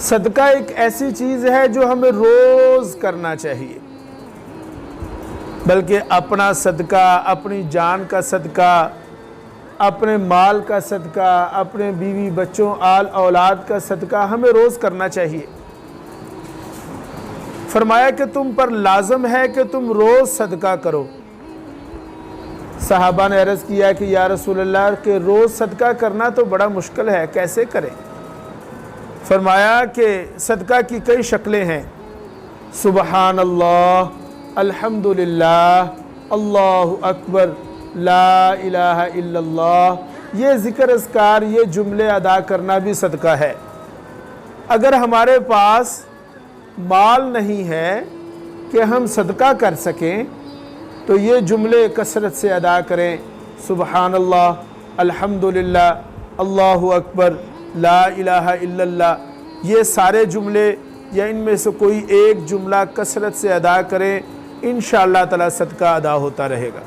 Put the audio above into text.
صدقہ ایک ایسی چیز ہے جو ہمیں روز کرنا چاہیے، بلکہ اپنا صدقہ، اپنی جان کا صدقہ، اپنے مال کا صدقہ، اپنے بیوی بچوں آل اولاد کا صدقہ ہمیں روز کرنا چاہیے۔ فرمایا کہ تم پر لازم ہے کہ تم روز صدقہ کرو۔ صحابہ نے عرض کیا کہ یا رسول اللہ کہ روز صدقہ کرنا تو بڑا مشکل ہے، کیسے کریں؟ فرمایا کہ صدقہ کی کئی شکلیں ہیں۔ سبحان اللہ، الحمدللہ، اللہ اکبر، لا الہ الا اللہ، یہ ذکر اذکار، یہ جملے ادا کرنا بھی صدقہ ہے۔ اگر ہمارے پاس مال نہیں ہے کہ ہم صدقہ کر سکیں تو یہ جملے کثرت سے ادا کریں۔ سبحان اللہ، الحمدللہ، اللہ اکبر، لا الہ الا اللہ، یہ سارے جملے یا ان میں سے کوئی ایک جملہ کثرت سے ادا کریں، انشاءاللہ تعالی صدقہ ادا ہوتا رہے گا۔